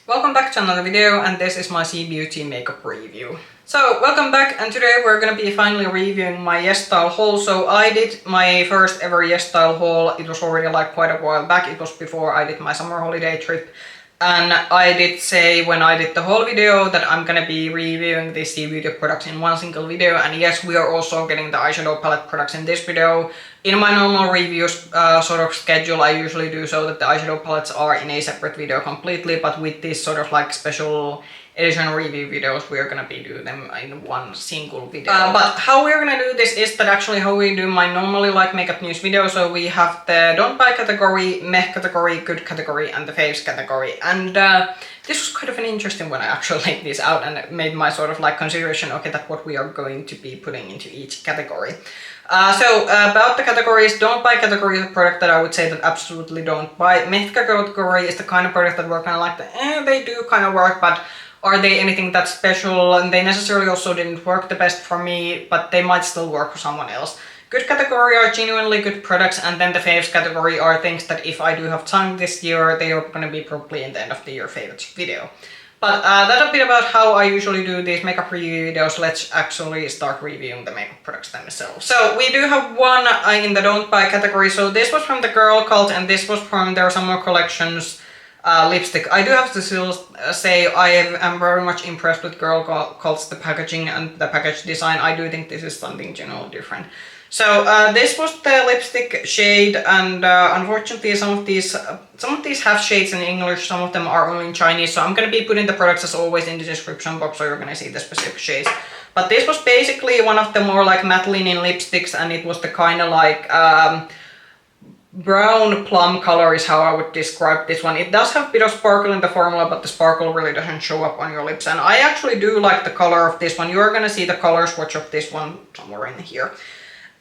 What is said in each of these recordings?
Welcome back to another video, and this is my Sea Beauty makeup review. So, welcome back, and today we're gonna be finally reviewing my YesStyle haul. So I did my first ever YesStyle haul. It was already like quite a while back. It was before I did my summer holiday trip. And I did say when I did the whole video that I'm gonna be reviewing these Sea Beauty products in one single video. And yes, we are also getting the eyeshadow palette products in this video. In my normal reviews sort of schedule, I usually do so that the eyeshadow palettes are in a separate video completely. But with this sort of like special edition review videos, we're gonna be doing them in one single video. But how we're gonna do this is that actually how we do my normally like makeup news video. So we have the don't buy category, meh category, good category, and the faves category. And this was kind of an interesting when I actually laid this out and made my sort of like consideration, okay, that what we are going to be putting into each category. So about the categories, don't buy category is a product that I would say that absolutely don't buy. Meh category is the kind of product that we're kind of like, they do kind of work, but are they anything that special? And they necessarily also didn't work the best for me, but they might still work for someone else. Good category are genuinely good products, and then the faves category are things that if I do have time this year, they are going to be probably in the end of the year favorites video. But that's a bit about how I usually do these makeup review videos. Let's actually start reviewing the makeup products themselves. So we do have one in the don't buy category. So this was from the GIRLCULT, and this was from their summer collections lipstick. I do have to still say I am very much impressed with GIRLCULT's the packaging and the package design. I do think this is something generally different. So this was the lipstick shade, and unfortunately some of these have shades in English, some of them are only in Chinese, so I'm gonna be putting the products as always in the description box so you're gonna see the specific shades. But this was basically one of the more like matte linen lipsticks, and it was the kind of like brown plum color is how I would describe this one. It does have a bit of sparkle in the formula, but the sparkle really doesn't show up on your lips, and I actually do like the color of this one. You're gonna see the color swatch of this one somewhere in here.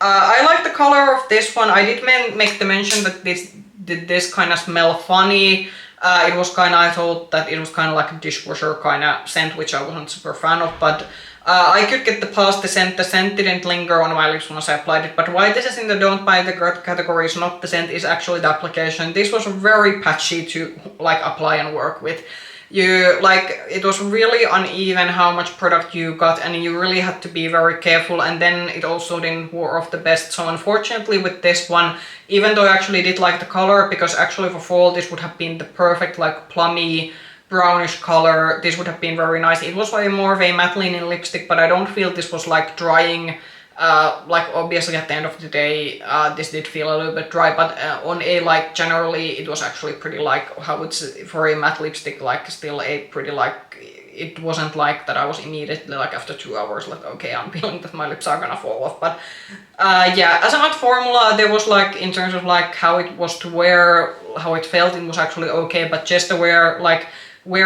I like the color of this one. I did make the mention that this did this kind of smell funny. It was kind of, I thought that it was kind of like a dishwasher kind of scent, which I wasn't super fan of, but I could get past the scent. The scent didn't linger on my lips once I applied it, but why this is in the don't buy the category is not the scent, is actually the application. This was very patchy to like apply and work with. It was really uneven how much product you got, and you really had to be very careful, and then it also didn't wear off the best. So unfortunately with this one, even though I actually did like the color, because actually for fall this would have been the perfect like plummy brownish color, this would have been very nice. It was like more of a matte linen lipstick, but I don't feel this was like drying. Like obviously at the end of the day this did feel a little bit dry, but on a like generally it was actually pretty like how would for a matte lipstick like still a pretty like, it wasn't like that I was immediately like after 2 hours like okay I'm feeling that my lips are gonna fall off. But yeah, as a matte formula there was like in terms of like how it was to wear, how it felt, it was actually okay, but just to wear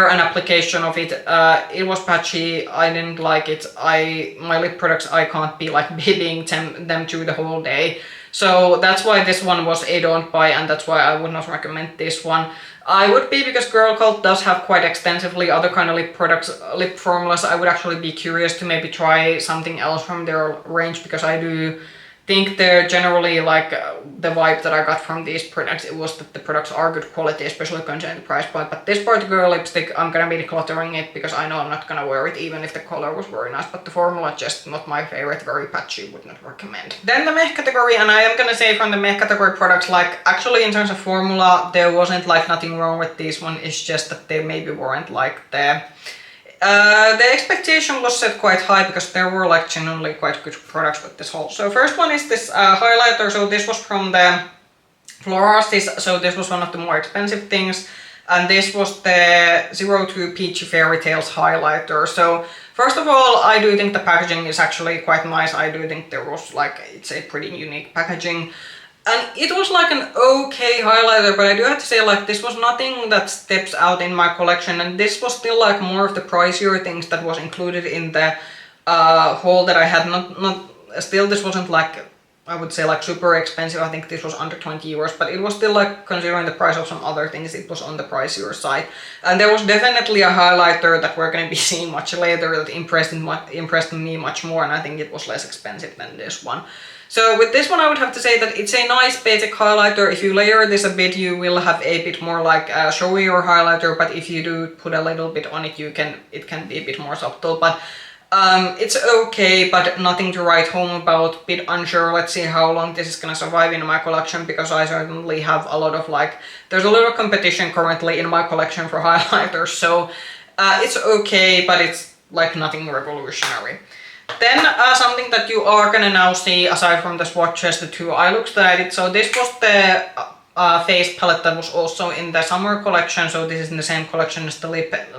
an application of it, it was patchy. I didn't like it. My lip products, I can't be like babying them through the whole day. So that's why this one was a don't buy, and that's why I would not recommend this one. I would be, because GIRLCULT does have quite extensively other kind of lip products, lip formulas. I would actually be curious to maybe try something else from their range, because I do think they're generally like the vibe that I got from these products, it was that the products are good quality, especially considering the price point. But this particular lipstick, I'm gonna be decluttering it because I know I'm not gonna wear it even if the color was very nice, but the formula just not my favorite, very patchy, would not recommend. Then the meh category, and I am gonna say from the meh category products, like actually in terms of formula there wasn't like nothing wrong with this one, it's just that they maybe weren't like the expectation was set quite high, because there were like genuinely quite good products with this haul. So first one is this highlighter. So this was from the Florasis, so this was one of the more expensive things, and this was the 02 Peachy Fairytales highlighter. So first of all, I do think the packaging is actually quite nice. I do think there was like, it's a pretty unique packaging. And it was like an okay highlighter, but I do have to say like this was nothing that steps out in my collection, and this was still like more of the pricier things that was included in the haul that I had. Still this wasn't like, I would say like super expensive. I think this was under 20 euros, but it was still like, considering the price of some other things, it was on the pricier side. And there was definitely a highlighter that we're going to be seeing much later that impressed me much more, and I think it was less expensive than this one. So with this one I would have to say that it's a nice basic highlighter. If you layer this a bit you will have a bit more like showier highlighter, but if you do put a little bit on it it can be a bit more subtle. But it's okay, but nothing to write home about. Bit unsure. Let's see how long this is gonna survive in my collection, because I certainly have a lot of like, there's a lot of competition currently in my collection for highlighters, so it's okay, but it's like nothing revolutionary. Then something that you are gonna now see aside from the swatches, the two eye looks that I did. So this was the face palette that was also in the summer collection, so this is in the same collection as the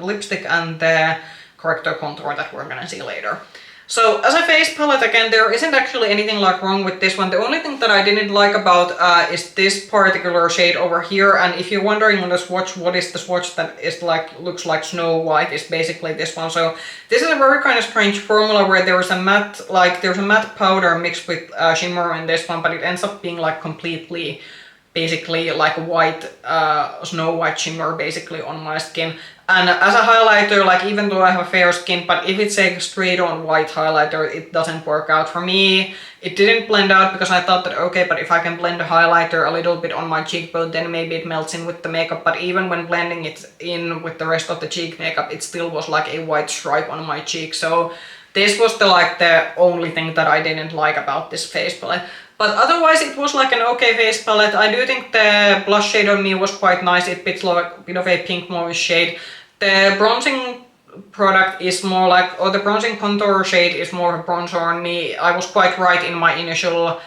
lipstick and the corrector contour that we're gonna see later. So as a face palette, again, there isn't actually anything like wrong with this one. The only thing that I didn't like about is this particular shade over here. And if you're wondering on the swatch, what is the swatch that is like looks like Snow White, is basically this one. So this is a very kind of strange formula where there's a matte powder mixed with shimmer in this one, but it ends up being like completely basically like white Snow White shimmer basically on my skin. And as a highlighter, like even though I have a fair skin, but if it's a straight on white highlighter, it doesn't work out for me. It didn't blend out because I thought that okay, but if I can blend the highlighter a little bit on my cheekbone, then maybe it melts in with the makeup. But even when blending it in with the rest of the cheek makeup, it still was like a white stripe on my cheek. So this was the only thing that I didn't like about this face palette. But otherwise it was like an okay face palette. I do think the blush shade on me was quite nice. It bit of a pink mauve shade. The bronzing product is more like, or the bronzing contour shade is more of a bronzer on me. I was quite right in my initial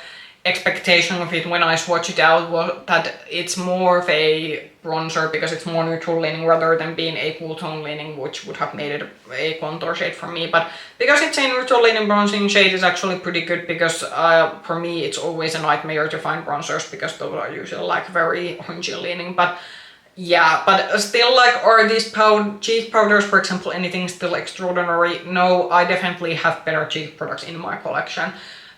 expectation of it when I swatched it out, that it's more of a bronzer because it's more neutral leaning rather than being a cool tone leaning, which would have made it a contour shade for me. But because it's a neutral leaning bronzing shade, is actually pretty good, because for me it's always a nightmare to find bronzers because those are usually like very orangey leaning. But yeah, but still, like, are these cheek powders, for example, anything still extraordinary? No, I definitely have better cheek products in my collection.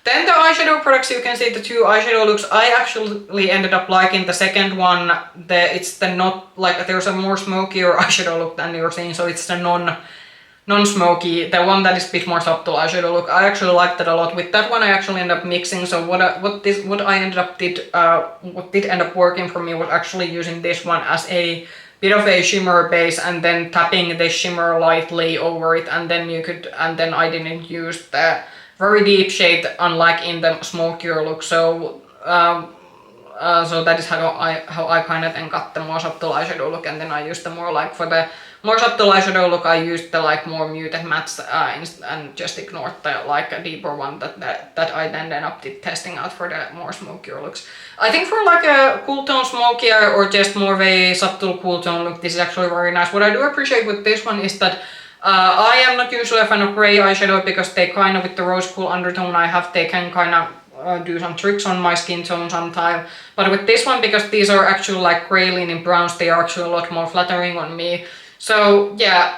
Then the eyeshadow products, you can see the two eyeshadow looks. I actually ended up liking the second one. It's the not, like, there's a more smokier eyeshadow look than you're seeing, so it's the non-smoky, the one that is a bit more subtle eyeshadow look. I actually liked that a lot. With that one I actually ended up mixing, so what did end up working for me was actually using this one as a bit of a shimmer base and then tapping the shimmer lightly over it, and then I didn't use the very deep shade unlike in the smokier look. So so that is how I kind of then got the more subtle eyeshadow look, and then I used the more like for the more subtle eyeshadow look I used the like more muted mattes and just ignored the like a deeper one that I then ended up testing out for the more smokier looks. I think for like a cool tone smoky eye or just more of a subtle cool tone look, this is actually very nice. What I do appreciate with this one is that I am not usually a fan of grey eyeshadow because they kind of, with the rose cool undertone they can kind of do some tricks on my skin tone sometimes. But with this one, because these are actually like grey leaning browns, they are actually a lot more flattering on me. So yeah,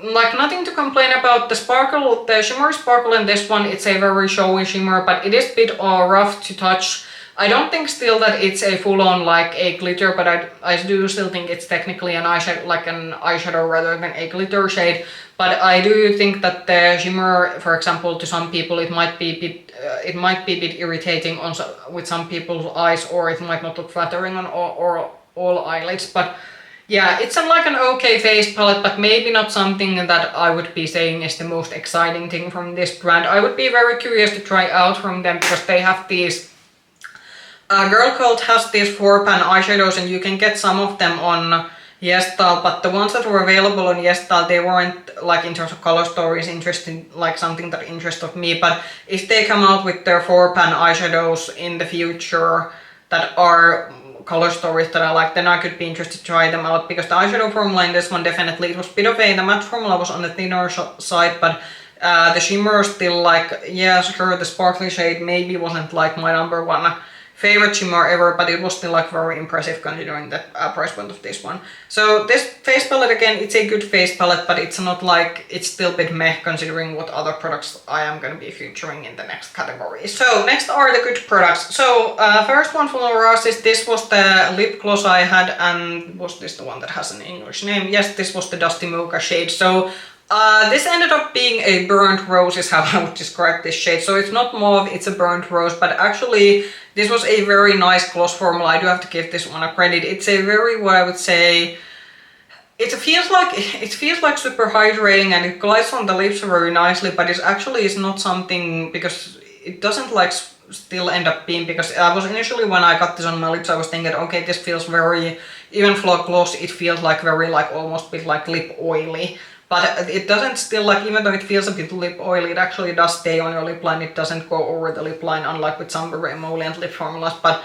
like nothing to complain about. The shimmery sparkle in this one, it's a very showy shimmer, but it is a bit rough to touch. I don't think still that it's a full-on like a glitter, but I do still think it's technically an eyeshadow rather than a glitter shade. But I do think that the shimmer, for example, to some people it might be a bit irritating with some people's eyes, or it might not look flattering on all eyelids. But yeah, it's like an okay face palette, but maybe not something that I would be saying is the most exciting thing from this brand. I would be very curious to try out from them because they have these GIRLCULT has these 4-pan eyeshadows, and you can get some of them on YesStyle, but the ones that were available on YesStyle, they weren't like in terms of color stories interesting, like something that interested me. But if they come out with their 4-pan eyeshadows in the future that are color stories that I like, then I could be interested to try them out, because the eyeshadow formula in this one definitely, it was a bit of the matte formula was on the thinner side, but the shimmer still like, yeah, sure, the sparkly shade maybe wasn't like my #1 favorite shimmer ever, but it was still like very impressive considering the price point of this one. So this face palette, again, it's a good face palette, but it's not like, it's still a bit meh considering what other products I am going to be featuring in the next category. So next are the good products. So first one from Florasis, this was the lip gloss I had, and was this the one that has an English name? Yes, this was the Dusty Mocha shade. So This ended up being a burnt rose is how I would describe this shade. So it's not mauve, it's a burnt rose, but actually this was a very nice gloss formula. I do have to give this one a credit. It's a very, what I would say, it feels like super hydrating and it glides on the lips very nicely, but it actually is not something, because it doesn't like still end up being, because I was initially, when I got this on my lips, I was thinking, okay, this feels very, even for gloss, it feels like very like almost a bit like lip oily. But it doesn't still, like, even though it feels a bit lip oily, it actually does stay on your lip line. It doesn't go over the lip line, unlike with some very emollient lip formulas. But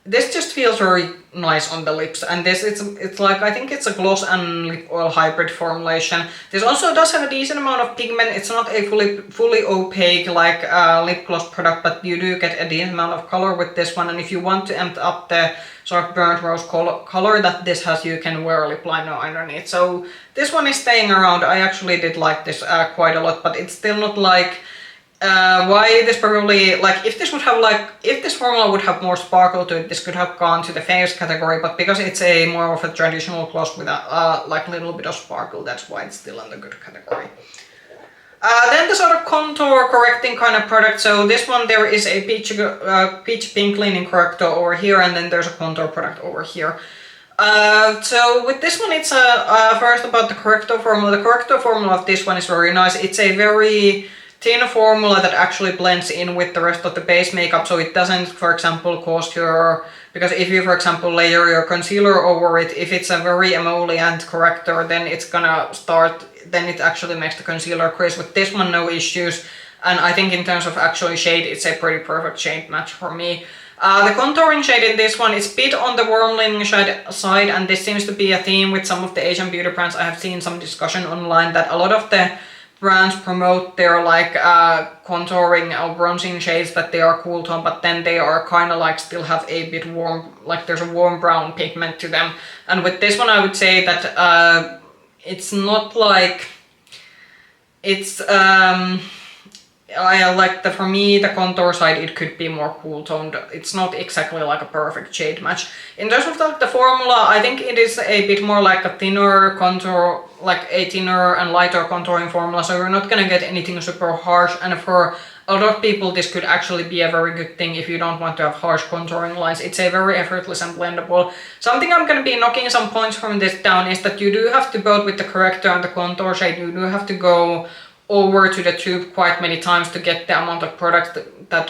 this just feels very nice on the lips. And this, it's like, I think it's a gloss and lip oil hybrid formulation. This also does have a decent amount of pigment. It's not a fully opaque like lip gloss product, but you do get a decent amount of color with this one. And if you want to amp up the sort of burnt rose color that this has, you can wear a lip liner underneath. So this one is staying around. I actually did like this quite a lot, but it's still not like why this probably, like, if this would have like, if this formula would have more sparkle to it, this could have gone to the Faves category, but because it's a more of a traditional gloss with a like little bit of sparkle, that's why it's still in the good category. Then the sort of contour correcting kind of product. So this one, there is a peach pink cleaning corrector over here, and then there's a contour product over here. So with this one, it's first about the corrector formula. The corrector formula of this one is very nice. It's a very thin formula that actually blends in with the rest of the base makeup, so it doesn't, for example, cause your, because if you, for example, layer your concealer over it, if it's a very emollient corrector, then it's gonna start, then it actually makes the concealer crease. With this one, no issues, and I think in terms of actually shade, it's a pretty perfect shade match for me. The contouring shade in this one is a bit on the warm leaning side, and this seems to be a theme with some of the Asian beauty brands. I have seen some discussion online that a lot of the brands promote their like contouring or bronzing shades that they are cool tone, but then they are kind of like still have a bit warm, like there's a warm brown pigment to them. And with this one, I would say that it's not like, it's I like the, for me, the contour side, it could be more cool toned. It's not exactly like a perfect shade match. In terms of the formula, I think it is a bit more like a thinner contour, like a thinner and lighter contouring formula, so you're not gonna get anything super harsh, and for a lot of people this could actually be a very good thing if you don't want to have harsh contouring lines. It's a very effortless and blendable. Something I'm gonna be knocking some points from this down is that you do have to, both with the corrector and the contour shade, you do have to go over to the tube quite many times to get the amount of product that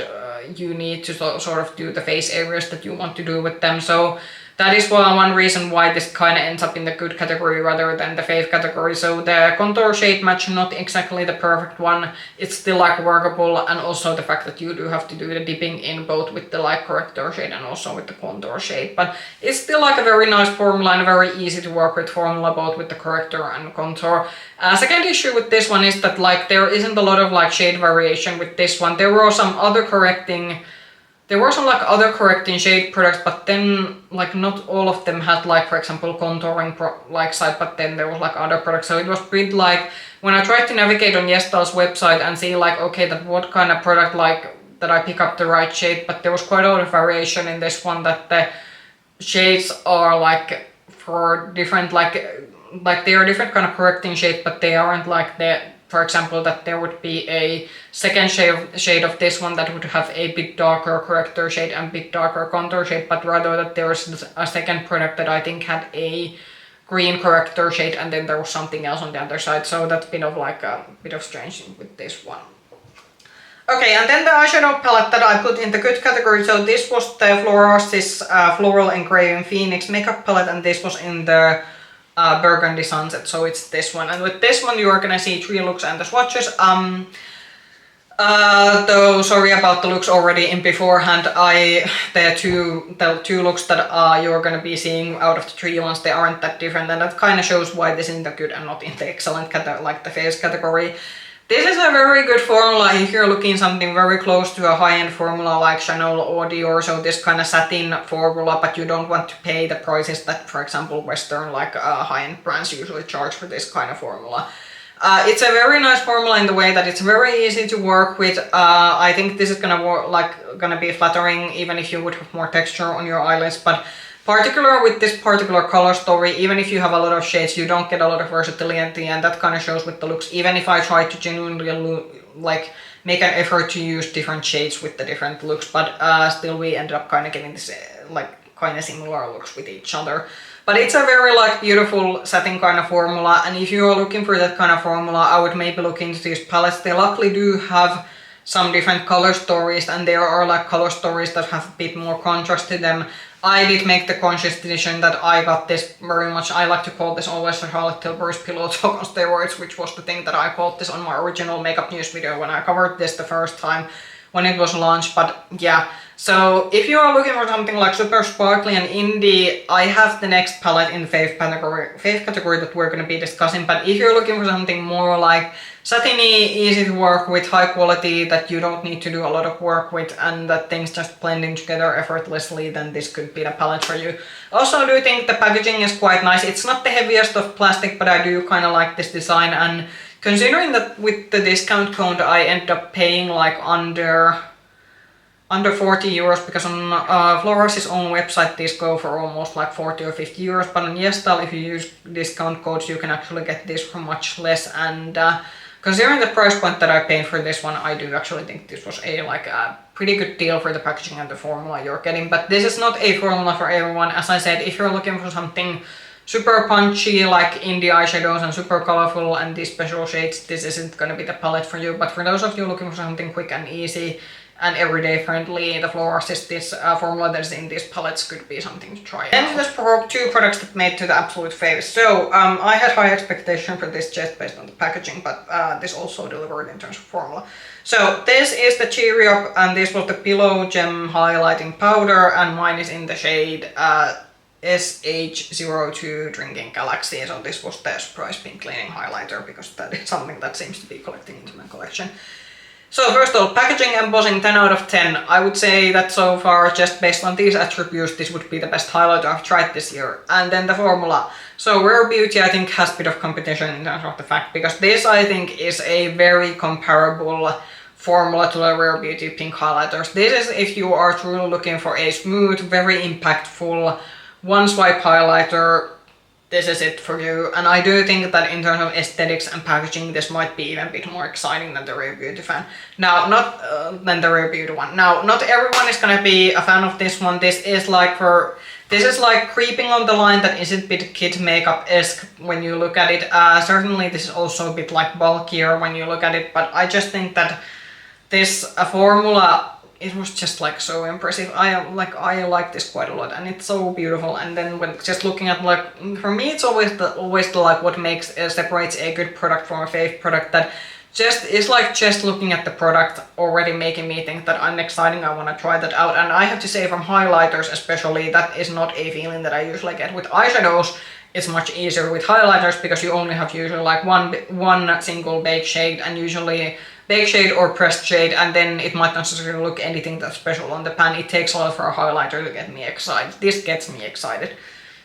you need to sort of do the face areas that you want to do with them. So that is one reason why this kind of ends up in the good category rather than the Fave category. So the contour shade match, not exactly the perfect one. It's still like workable, and also the fact that you do have to do the dipping in both with the light corrector shade and also with the contour shade. But it's still like a very nice formula and a very easy to work with formula, both with the corrector and contour. Second issue with this one is that like there isn't a lot of like shade variation with this one. There were some other correcting other correcting shade products, but then like not all of them had like, for example, contouring like side, but then there was like other products. So it was pretty like, when I tried to navigate on YesStyle's website and see like, okay, that what kind of product like that I pick up the right shade, but there was quite a lot of variation in this one, that the shades are like for different like they are different kind of correcting shades, but they aren't like the, for example, that there would be a second shade of this one that would have a bit darker corrector shade and bit darker contour shade, but rather that there was a second product that I think had a green corrector shade and then there was something else on the other side. So that's bit of like a bit of strange with this one. Okay, and then the eyeshadow palette that I put in the good category. So this was the Florasis Floral Engraving Phoenix makeup palette, and this was in the Burgundy Sunset, so it's this one. And with this one you are gonna see 3 looks and the swatches. Though sorry about the looks already in beforehand, the two looks that you're gonna be seeing out of the 3 ones, they aren't that different, and that kind of shows why this is in the good and not in the excellent like the face category. This is a very good formula if you're looking something very close to a high-end formula like Chanel or Dior, so this kind of satin formula, but you don't want to pay the prices that, for example, Western like high-end brands usually charge for this kind of formula. It's a very nice formula in the way that it's very easy to work with. I think this is gonna be flattering even if you would have more texture on your eyelids, but Particular with this particular color story, even if you have a lot of shades, you don't get a lot of versatility, and that kind of shows with the looks. Even if I try to genuinely like make an effort to use different shades with the different looks, but still we ended up kind of getting this like kind of similar looks with each other. But it's a very like beautiful satin kind of formula, and if you are looking for that kind of formula, I would maybe look into these palettes. They luckily do have some different color stories, and there are like color stories that have a bit more contrast to them. I did make the conscious decision that I got this very much, I like to call this always a Charlotte Tilbury's Pillow Talk on steroids, which was the thing that I called this on my original makeup news video when I covered this the first time when it was launched. But yeah, so if you are looking for something like super sparkly and indie, I have the next palette in the Fave category that we're going to be discussing. But if you're looking for something more like satiny, easy to work with, high quality, that you don't need to do a lot of work with, and that things just blend in together effortlessly, then this could be the palette for you. Also, I do think the packaging is quite nice. It's not the heaviest of plastic, but I do kind of like this design, and considering that with the discount code I end up paying like under 40 euros, because on Florasis' own website these go for almost like 40 or 50 euros, but on YesStyle, if you use discount codes, you can actually get this for much less. And considering the price point that I paid for this one, I do actually think this was a pretty good deal for the packaging and the formula you're getting. But this is not a formula for everyone. As I said, if you're looking for something super punchy like indie eyeshadows and super colorful and these special shades, this isn't going to be the palette for you. But for those of you looking for something quick and easy and everyday friendly, the Florasis, this formula that is in these palettes could be something to try. Then there's two products that made to the absolute faves. So I had high expectation for this just based on the packaging, but this also delivered in terms of formula. So this is the Cheeryep, and this was the Pillow Gem Highlighting Powder, and mine is in the shade SH02 Drinking Galxy. So this was the surprise pink cleaning highlighter, because that is something that seems to be collecting into my collection. So first of all, packaging, embossing, 10 out of 10. I would say that so far, just based on these attributes, this would be the best highlighter I've tried this year. And then the formula. So Rare Beauty, I think, has a bit of competition in terms of the fact, because this, I think, is a very comparable formula to the Rare Beauty pink highlighters. This is if you are truly looking for a smooth, very impactful, one swipe highlighter. This is it for you. And I do think that in terms of aesthetics and packaging, this might be even a bit more exciting than the Rare Beauty fan. Now, than the Rare Beauty one. Now, not everyone is gonna be a fan of this one. This is like creeping on the line that is a bit kid makeup-esque when you look at it. Certainly this is also a bit like bulkier when you look at it, but I just think that this formula, it was just like so impressive. I like this quite a lot, and it's so beautiful. And then when just looking at, like, for me, it's always the like what makes separates a good product from a fave product, that just looking at the product already making me think that I'm exciting, I want to try that out. And I have to say, from highlighters especially, that is not a feeling that I usually get. With eyeshadows, it's much easier. With highlighters, because you only have usually like one single bake shade, and usually bake shade or pressed shade, and then it might not necessarily look anything that special on the pan. It takes a lot for a highlighter to get me excited. This gets me excited.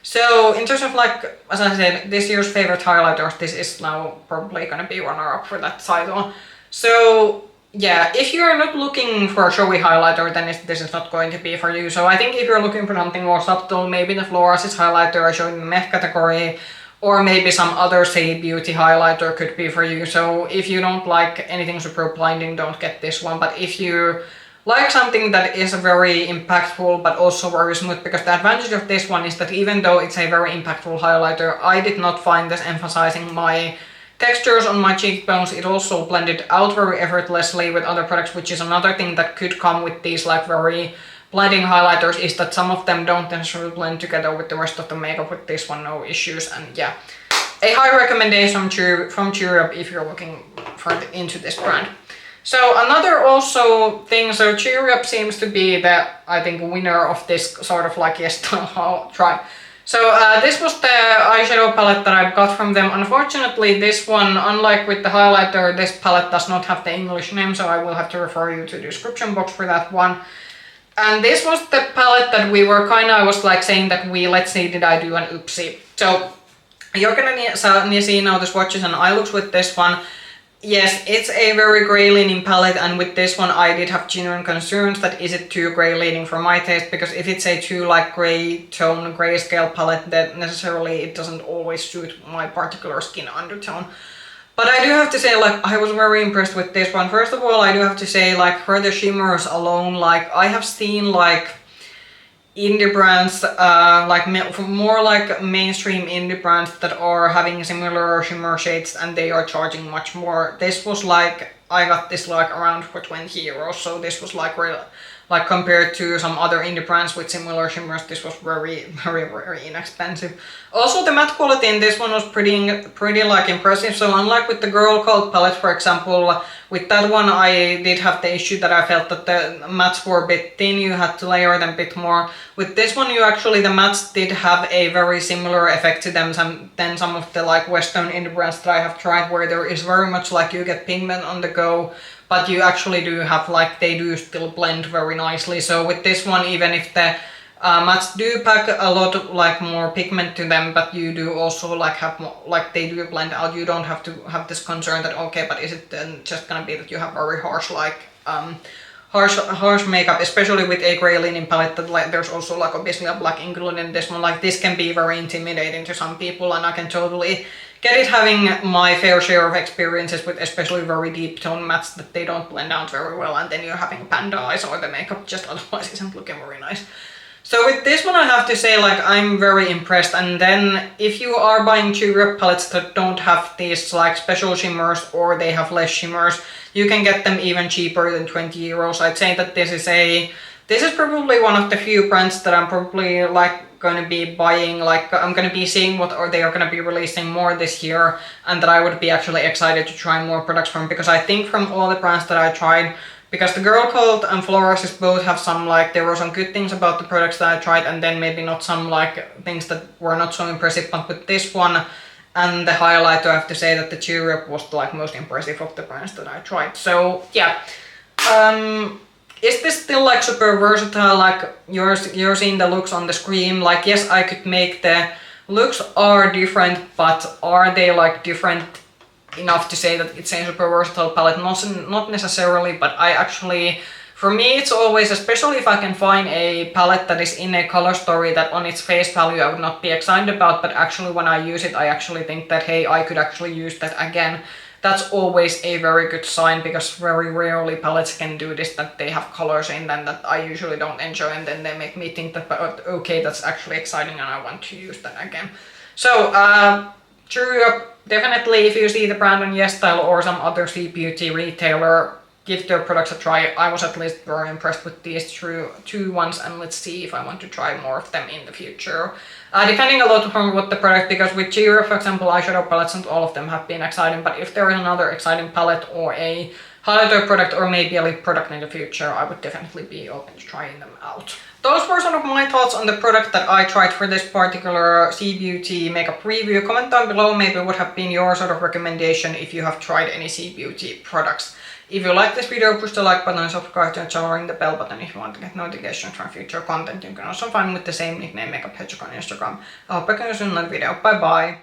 So in terms of, like, as I said, this year's favorite highlighters, this is now probably gonna be runner-up for that title. So yeah, if you're not looking for a showy highlighter, then this is not going to be for you. So I think if you're looking for something more subtle, maybe the Florasis highlighter I showed in the meth category, or maybe some other, say, beauty highlighter could be for you. So if you don't like anything super blinding, don't get this one. But if you like something that is very impactful but also very smooth, because the advantage of this one is that even though it's a very impactful highlighter, I did not find this emphasizing my textures on my cheekbones. It also blended out very effortlessly with other products, which is another thing that could come with these like very blending highlighters, is that some of them don't necessarily blend together with the rest of the makeup. With this one, no issues. And yeah, a high recommendation from Cheeryep if you're looking into this brand. So another also thing, so Cheeryep seems to be the, I think, winner of this sort of like YesStyle try. So this was the eyeshadow palette that I got from them. Unfortunately, this one, unlike with the highlighter, this palette does not have the English name, so I will have to refer you to the description box for that one. And this was the palette that we were I was like saying that let's see, did I do an oopsie. So you're gonna see now the swatches and eye looks with this one. Yes, it's a very grey leaning palette, and with this one I did have genuine concerns that is it too grey leaning for my taste, because if it's a too like grey tone, grayscale palette, then necessarily it doesn't always suit my particular skin undertone. But I do have to say, like, I was very impressed with this one. First of all, I do have to say, like, for the shimmers alone, like, I have seen, like, indie brands, like more like mainstream indie brands that are having similar shimmer shades and they are charging much more. This was like, I got this like around for 20 euros, so this was like real, like compared to some other indie brands with similar shimmers, this was very inexpensive. Also, the matte quality in this one was pretty like impressive. So unlike with the GIRLCULT palette, for example, with that one I did have the issue that I felt that the mattes were a bit thin, you had to layer them a bit more. With this one, you actually, the mattes did have a very similar effect to them than some of the like Western indie brands that I have tried, where there is very much like you get pigment on the go, but you actually do have like, they do still blend very nicely. So with this one, even if the mattes do pack a lot of like more pigment to them, but you do also like have more, like they do blend out. You don't have to have this concern that okay, but is it then just gonna be that you have very harsh like harsh makeup, especially with a grey leaning palette that like there's also like obviously a black included in this one. Like this can be very intimidating to some people, and I can totally get it, having my fair share of experiences with especially very deep tone mattes that they don't blend out very well, and then you're having panda eyes or the makeup just otherwise isn't looking very nice. So with this one I have to say, like, I'm very impressed. And then if you are buying Cheeryep palettes that don't have these like special shimmers or they have less shimmers, you can get them even cheaper than 20 euros. I'd say that this is probably one of the few brands that I'm probably like going to be buying, like I'm going to be seeing what or they are going to be releasing more this year, and that I would be actually excited to try more products from, because I think from all the brands that I tried, because the GIRLCULT and Florasis both have some like, there were some good things about the products that I tried, and then maybe not some like things that were not so impressive, but with this one and the highlight, I have to say that the Cheeryep was the like most impressive of the brands that I tried. So yeah, is this still like super versatile? Like you're seeing the looks on the screen, like yes, I could make the looks are different, but are they like different enough to say that it's a super versatile palette? Not necessarily, but I actually, for me it's always, especially if I can find a palette that is in a color story that on its face value I would not be excited about, but actually when I use it I actually think that hey, I could actually use that again. That's always a very good sign, because very rarely palettes can do this, that they have colors in them that I usually don't enjoy, and then they make me think that okay, that's actually exciting and I want to use that again. So Cheeryep, definitely if you see the brand on YesStyle or some other sleep beauty retailer, give their products a try. I was at least very impressed with these two ones, and let's see if I want to try more of them in the future. Depending a lot on what the product, because with Cheeryep, for example, eyeshadow palettes, not all of them have been exciting, but if there is another exciting palette or a highlighter product or maybe a lip product in the future, I would definitely be open to trying them out. Those were some of my thoughts on the product that I tried for this particular Sea Beauty makeup review. Comment down below maybe what have been your sort of recommendation if you have tried any Sea Beauty products. If you like this video, push the like button and subscribe to the channel, ring the bell button if you want to get notifications from future content. You can also find me with the same nickname, Makeup Hedgehog, on Instagram. I hope I can see you in another video. Bye bye!